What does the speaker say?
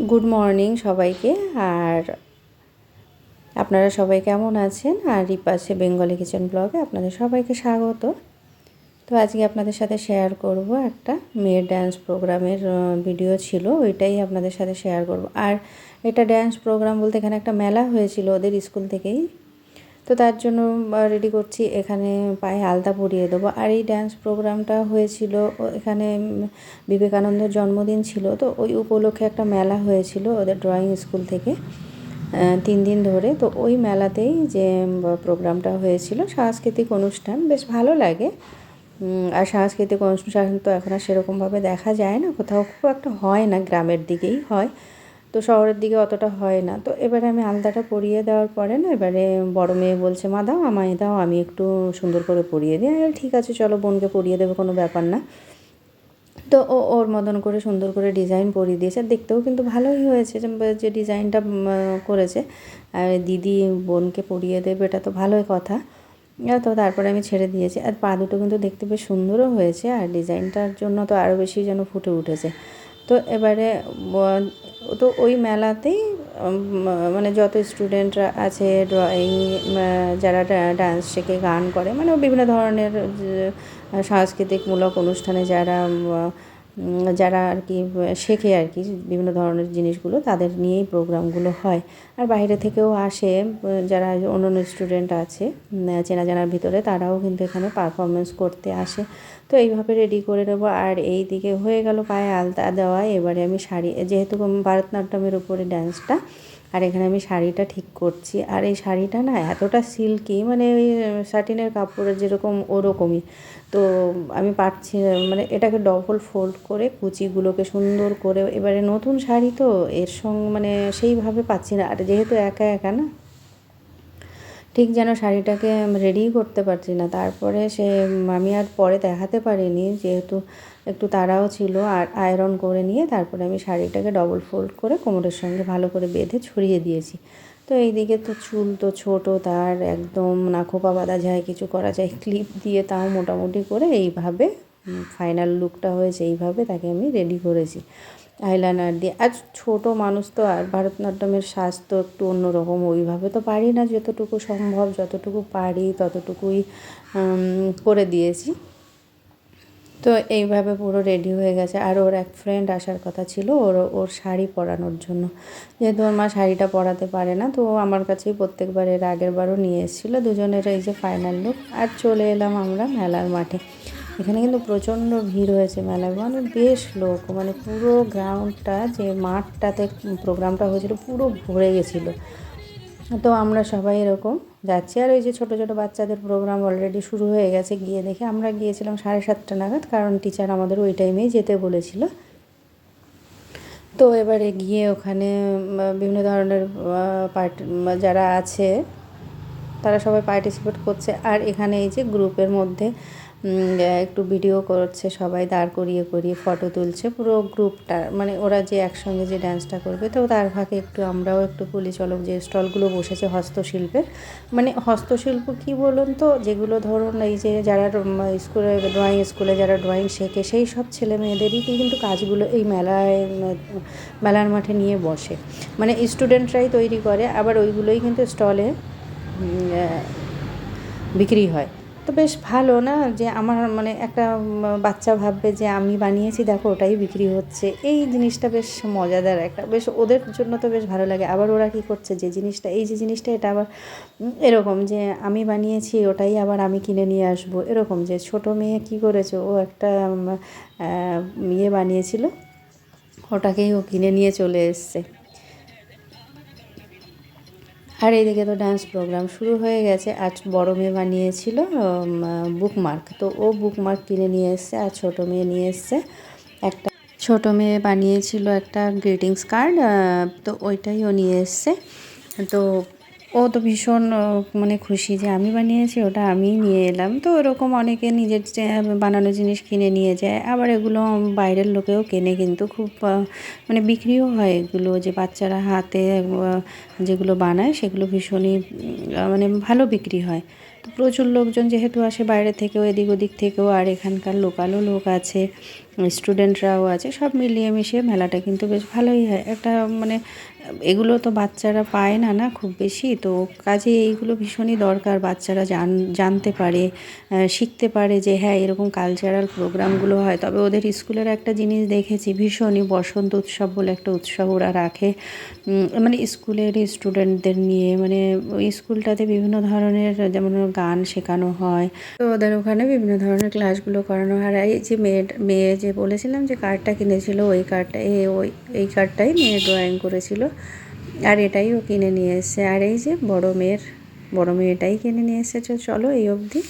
Good morning সবাইকে। আর আপনারা সবাই কেমন আছেন? আর রিপাসে বেঙ্গলি কিচেন ব্লগে আপনাদের সবাইকে স্বাগত। তো আজকে আপনাদের সাথে শেয়ার করব একটা মেয়ের ড্যান্স প্রোগ্রামের ভিডিও ছিল, ওইটাই আপনাদের সাথে শেয়ার করব। আর এটা ড্যান্স প্রোগ্রাম বলতে এখানে একটা মেলা হয়েছিল ওদের স্কুল থেকেই, তো তার জন্য রেডি করছি। এখানে পায়ে আলতা পরিয়ে দেবো। আর এই ড্যান্স প্রোগ্রামটা হয়েছিল এখানে বিবেকানন্দের জন্মদিন ছিল, তো ওই উপলক্ষে একটা মেলা হয়েছিল ওদের ড্রয়িং স্কুল থেকে 3 দিন ধরে। তো ওই মেলাতেই যে প্রোগ্রামটা হয়েছিল, সাংস্কৃতিক অনুষ্ঠান, বেশ ভালো লাগে। আর সাংস্কৃতিক অনুষ্ঠান তো এখন আর সেরকমভাবে দেখা যায় না, কোথাও খুব একটা হয় না, গ্রামের দিকেই হয়, তো শহরের দিকে অতটা হয় না। তো এবারে আমি আলতাটা পরিয়ে দেওয়ার পরে না, এবারে বড় মেয়ে বলছে, মা দাও, আমায় দাও, আমি একটু সুন্দর করে পরিয়ে দিই। ঠিক আছে, চলো, বোনকে পরিয়ে দেবে, কোনো ব্যাপার না। তো ওর মতন করে সুন্দর করে ডিজাইন পরিয়ে দিয়েছে, দেখতেও কিন্তু ভালোই হয়েছে যে ডিজাইনটা করেছে। আর দিদি বোনকে পরিয়ে দেবে, এটা তো ভালোই কথা। তো তারপরে আমি ছেড়ে দিয়েছি। আর পা দুটো কিন্তু দেখতে বেশ সুন্দরও হয়েছে, আর ডিজাইনটার জন্য তো আরও বেশি যেন ফুটে উঠেছে। তো এবারে তো ওই মেলাতেই মানে যত স্টুডেন্টরা আছে ড্রয়িং, যারা ডান্স শেখে, গান করে, মানে বিভিন্ন ধরনের সাংস্কৃতিকমূলক অনুষ্ঠানে যারা যারা আর কি শেখে আর কি বিভিন্ন ধরনের জিনিসগুলো, তাদের নিয়েই প্রোগ্রামগুলো হয়। আর বাইরে থেকেও আসে যারা অন্য স্টুডেন্ট আছে চেনা জানার ভিতরে, তারাও কিন্তু এখানে পারফরমেন্স করতে আসে। তো এইভাবে রেডি করে নেবো। আর এই দিকে হয়ে গেল পায়ে আলতা দেওয়া। এবারে আমি শাড়ি, যেহেতু ভারতনাট্যমের উপরে ডান্সটা, আর এখানে আমি শাড়িটা ঠিক করছি। আর এই শাড়িটা না এতটা সিল্কি, মানে ওই সাটিনের কাপড়ের যেরকম ওরকমই। তো আমি পারছি, মানে এটাকে ডবল ফোল্ড করে কুচিগুলোকে সুন্দর করে, এবারে নতুন শাড়ি তো এর সঙ্গে মানে সেইভাবে পাচ্ছি না। আর যেহেতু একা একা না, ঠিক যেন শাড়িটাকে রেডিই করতে পারছি না। তারপরে আমি আর পরে দেখাতে পারিনি, যেহেতু একটু তাড়াও ছিল। আর আয়রন করে নিয়ে তারপরে আমি শাড়িটাকে ডবল ফোল্ড করে কোমরের সঙ্গে ভালো করে বেঁধে ছড়িয়ে দিয়েছি। তো এইদিকে তো চুল তো ছোটো, তার একদম না খোপা বাঁধা যায়, কিছু করা যায় ক্লিপ দিয়ে, তাও মোটামুটি করে এইভাবে ফাইনাল লুকটা হয়েছে। এইভাবে তাকে আমি রেডি করেছি আইলাইনার দিয়ে। আর ছোটো মানুষ তো, আর ভারতনাট্যমের সাজ তো একটু অন্যরকম, ওইভাবে তো পারি না, যতটুকু সম্ভব যতটুকু পারি ততটুকুই করে দিয়েছি। তো এইভাবে পুরো রেডি হয়ে গেছে। আর ওর এক ফ্রেন্ড আসার কথা ছিল ওর শাড়ি পরানোর জন্য, যেহেতু ওর মা শাড়িটা পরাতে পারে না, তো আমার কাছেই প্রত্যেকবার, এর আগের বারও নিয়ে এসেছিলো দুজনের এই যে ফাইনাল লুক। আর চলে এলাম আমরা মেলার মাঠে। এখানে কিন্তু প্রচণ্ড ভিড় হয়েছে মেলায়, মানে বেশ লোক, মানে পুরো গ্রাউন্ডটা, যে মাঠটাতে প্রোগ্রামটা হয়েছিল, পুরো ভরে গেছিলো। তো আমরা সবাই এরকম যাচ্ছি। আর ওই যে ছোটো ছোটো বাচ্চাদের প্রোগ্রাম অলরেডি শুরু হয়ে গেছে, গিয়ে দেখে আমরা গিয়েছিলাম 7:30 নাগাদ, কারণ টিচার আমাদের ওই টাইমেই যেতে বলেছিল। তো এবারে গিয়ে ওখানে বিভিন্ন ধরনের যারা আছে তারা সবাই পার্টিসিপেট করছে। আর এখানে এই যে গ্রুপের মধ্যে একটু ভিডিও করছে, সবাই দাঁড় করিয়ে করিয়ে ফটো তুলছে পুরো গ্রুপটা, মানে ওরা যে একসঙ্গে যে ডান্সটা করবে। তো তার ফাঁকে একটু আমরাও একটু পরিচালক যে স্টলগুলো বসেছে হস্তশিল্পের, মানে হস্তশিল্প কি বলুন তো, যেগুলো ধরুন এই যে যারা স্কুলে ড্রয়িং স্কুলে যারা ড্রয়িং শেখে, সেই সব ছেলে মেয়েদেরই কিন্তু কাজগুলো এই মেলার মাঠে নিয়ে বসে, মানে স্টুডেন্টরাই তৈরি করে, আবার ওইগুলোই কিন্তু স্টলে বিক্রি হয়। তো বেশ ভালো না, যে আমার মানে একটা বাচ্চা ভাববে যে আমি বানিয়েছি, দেখো ওটাই বিক্রি হচ্ছে, এই জিনিসটা বেশ মজাদার একটা, বেশ ওদের জন্য তো বেশ ভালো লাগে। আবার ওরা কী করছে, যে জিনিসটা, এই যে জিনিসটা, এটা আবার এরকম যে আমি বানিয়েছি, ওটাই আবার আমি কিনে নিয়ে আসবো, এরকম। যে ছোটো মেয়ে কী করেছে, ও একটা ইয়ে বানিয়েছিল, ওটাকেই ও কিনে নিয়ে চলে এসছে। আর এইদিকে তো ডান্স প্রোগ্রাম শুরু হয়ে গেছে। আজ বড় মেয়ে বানিয়েছিল বুকমার্ক, তো ও বুকমার্ক কিনে নিয়ে এসছে। আর ছোটো মেয়ে নিয়ে এসছে একটা, ছোটো মেয়ে বানিয়েছিল একটা গ্রিটিংস কার্ড, তো ওইটাই ও নিয়ে এসছে। তো ও তো ভীষণ মানে খুশি যে আমি বানিয়েছি, ওটা আমিই নিয়ে এলাম। তো ওরকম অনেকে নিজের বানানো জিনিস কিনে নিয়ে যায়, আবার এগুলো বাইরের লোকেও কেনে, কিন্তু খুব মানে বিক্রিও হয় এগুলো, যে বাচ্চারা হাতে যেগুলো বানায় সেগুলো ভীষণই মানে ভালো বিক্রি হয়। তো প্রচুর লোকজন যেহেতু আসে বাইরে থেকেও, এদিক ওদিক থেকেও, আর এখানকার লোকালও লোক আছে, স্টুডেন্টরাও আছে, সব মিলিয়ে মিশিয়ে মেলাটা কিন্তু বেশ ভালোই হয়। একটা মানে এগুলো তো বাচ্চারা পায় না না খুব বেশি, তো কাজে এইগুলো ভীষণই দরকার। বাচ্চারা জানতে পারে, শিখতে পারে যে হ্যাঁ এরকম কালচারাল প্রোগ্রামগুলো হয়। তবে ওদের স্কুলের একটা জিনিস দেখেছি, ভীষণই বসন্ত উৎসব বলে একটা উৎসব ওরা রাখে, মানে স্কুলের স্টুডেন্টদের নিয়ে, মানে ওই স্কুলটাতে বিভিন্ন ধরনের যেমন গান শেখানো হয়, তো ওদের ওখানে বিভিন্ন ধরনের ক্লাসগুলো করানো হয়। আর এই যে মেয়ে যে বলেছিলাম যে কার্ডটা কিনেছিল, ওই কার্ডটা এই কার্ডটাই মেয়ে ড্রয়িং করেছিল, আর এটাই ও কিনে নিয়ে এসছে। আর এই যে বড় মেয়েটাই কিনে নিয়ে এসেছে। চলো এই অবধি।